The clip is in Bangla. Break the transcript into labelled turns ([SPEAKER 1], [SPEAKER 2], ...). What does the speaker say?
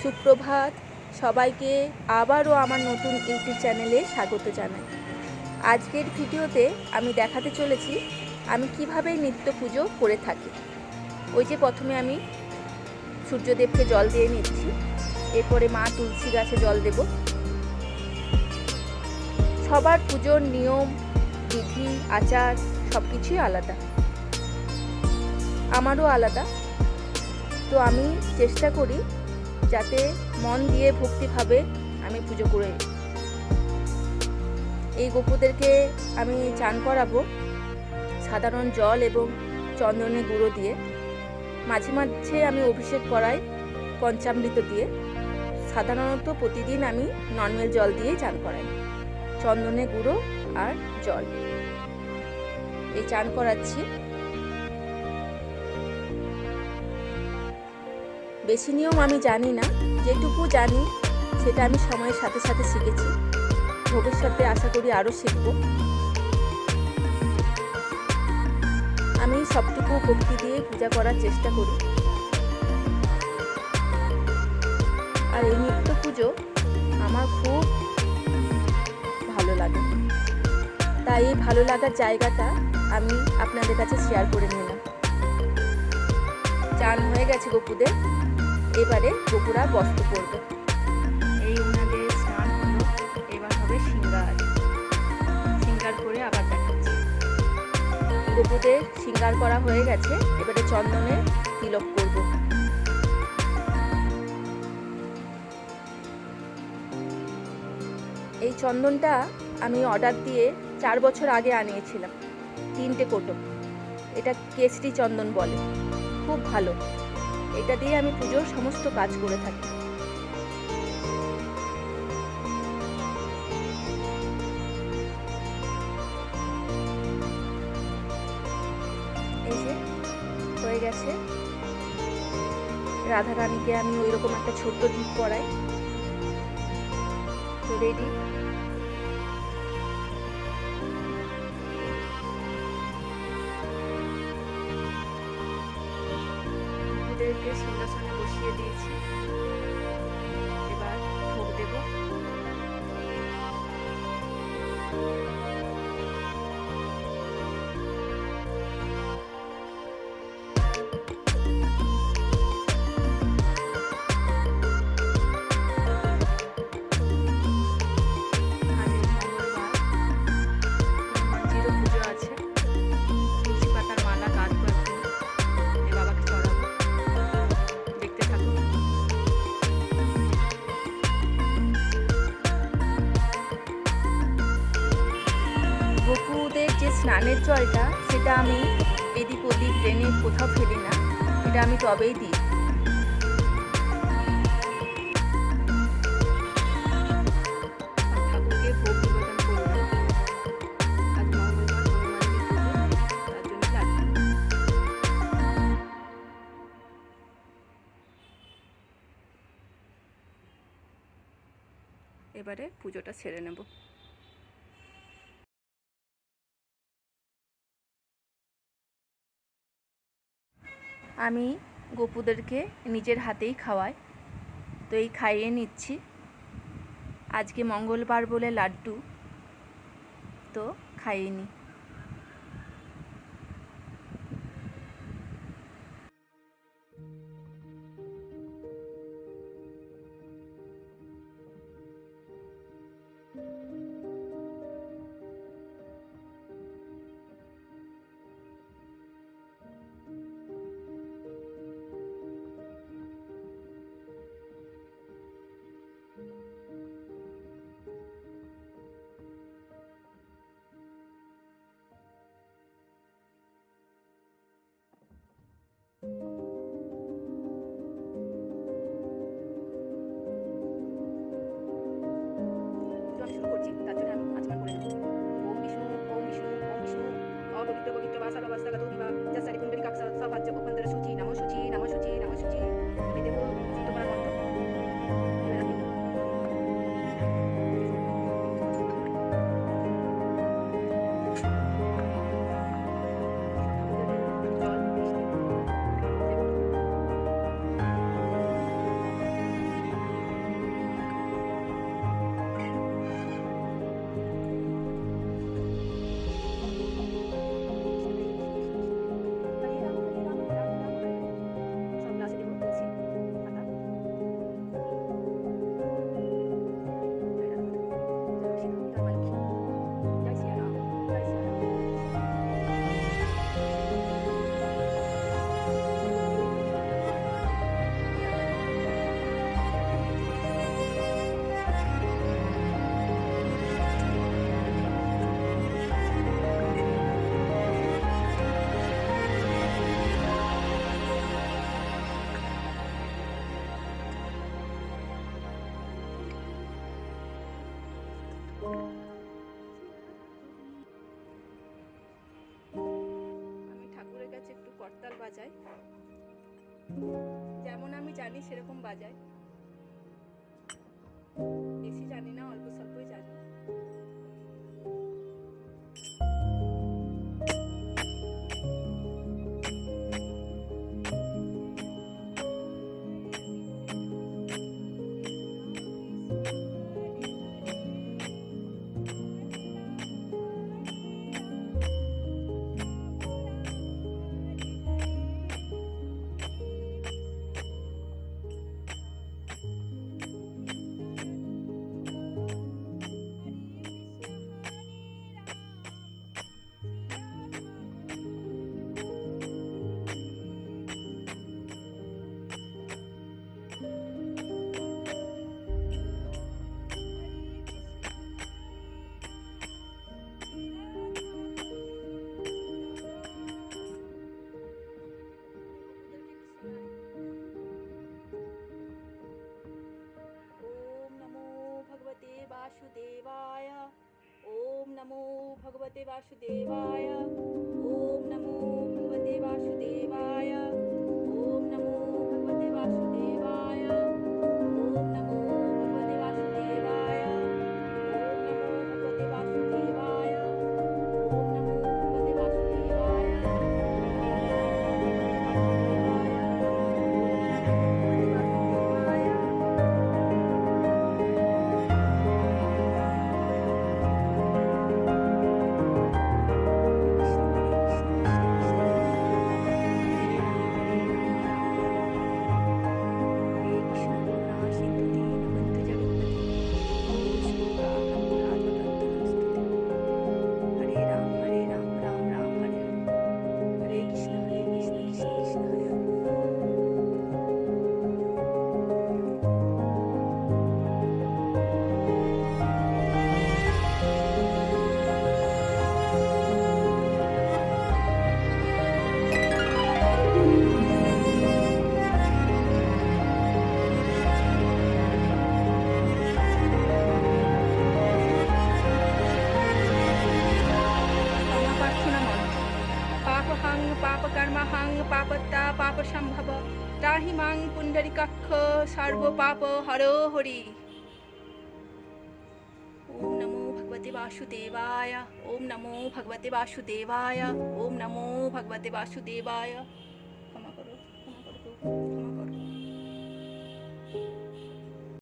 [SPEAKER 1] সুপ্রভাত, সবাইকে আবারও আমার নতুন ইউটিউব চ্যানেলে স্বাগত জানাই। আজকের ভিডিওতে আমি দেখাতে চলেছি আমি কিভাবে নিত্য পুজো করে থাকি। ওই যে প্রথমে আমি সূর্যদেবকে জল দিয়ে নিচ্ছি, এরপরে মা তুলসী গাছে জল দেব। সবার পুজোর নিয়ম বিধি আচার সব কিছুই আলাদা, আমারও আলাদা। তো আমি চেষ্টা করি যাতে মন দিয়ে ভক্তিভাবে আমি পুজো করে। এই গোপুদেরকে আমি চান করাবো সাধারণ জল এবং চন্দনের গুঁড়ো দিয়ে। মাঝে মাঝে আমি অভিষেক করাই পঞ্চামৃত দিয়ে। সাধারণত প্রতিদিন আমি নর্মাল জল দিয়ে চান করাই, চন্দনের গুঁড়ো আর জল এই চান করাচ্ছি। বেশি নিয়ম আমি জানি না, যেটুকু জানি সেটা আমি সময়ের সাথে সাথে শিখেছি। ভবিষ্যতে আশা করি আরও শিখব। আমি সবটুকু ভক্তি দিয়ে পূজা করার চেষ্টা করি। আর এই নিত্য পুজো আমার খুব ভালো লাগে, তাই এই ভালো লাগার জায়গাটা আমি আপনাদের কাছে শেয়ার করে নিলাম। চান হয়ে গেছে গোপুদের, এবারে গোপুরা বস্ত্র পরবে। এই ওনাদের স্নান হলো, এবার হবে শৃঙ্গার। শৃঙ্গার করে আবার দেখাচ্ছি। গোপুদের শৃঙ্গার করা হয়ে গেছে, এবারে চন্দনের তিলক করব। এই চন্দনটা আমি অর্ডার দিয়ে 4 বছর আগে আনিয়েছিলাম, 3টে কোটো। এটা কেশরী চন্দন বলে, খুব ভালো। এটা দিয়ে আমি পুজোর সমস্ত কাজ করে থাকি। এই যে হয়ে গেছে। রাধারানীকে আমি ওইরকম একটা ছোট্ট টিপ পরাই। তো রেডি। ওদেরকে সিংহাসনে বসিয়ে দিয়েছি, এবার ভোগ দেব। গোপুদের যে স্নানের জলটা, সেটা আমি এদিক ওদিক ড্রেনে কোথাও ফেলি না, এটা আমি টবেই দিই। ঠাকুরকে ভোগ নিবেদন করলাম। আজ মঙ্গলবার, হনুমানজির পুজো, তার জন্য লাগবে। এবারে পুজোটা সেরে নেব। আমি গোপুদেরকে নিজের হাতেই খাওয়াই, তো এই খাইয়ে নিচ্ছি। আজকে মঙ্গলবার বলে লাড্ডু, তো খাইয়ে নিই। আমি ঠাকুরের কাছে একটু করতাল বাজাই, যেমন আমি জানি সেরকম বাজাই, বেশি জানি না, অল্প স্বল্পই জানি। वासुदेवाय। ओम नमो भगवते वासुदेवाय। ओम नमो भगवते वासुदेवाय। ओम नमो भगवते वासुदेवाय। ओम नमो भगवते वासुदेवाय। ओम नमो भगवते वासुदेवाय। ओम नमो भगवते वासुदेवाय। पापकर्महं पापत्ता पापसंभव त्राहि मां पुंडरीकाक्ष सर्व पाप हरो हरि। ओम नमो भगवते वासुदेवाय। ओम नमो भगवते वासुदेवाय। ओम नमो भगवते वासुदेवाय।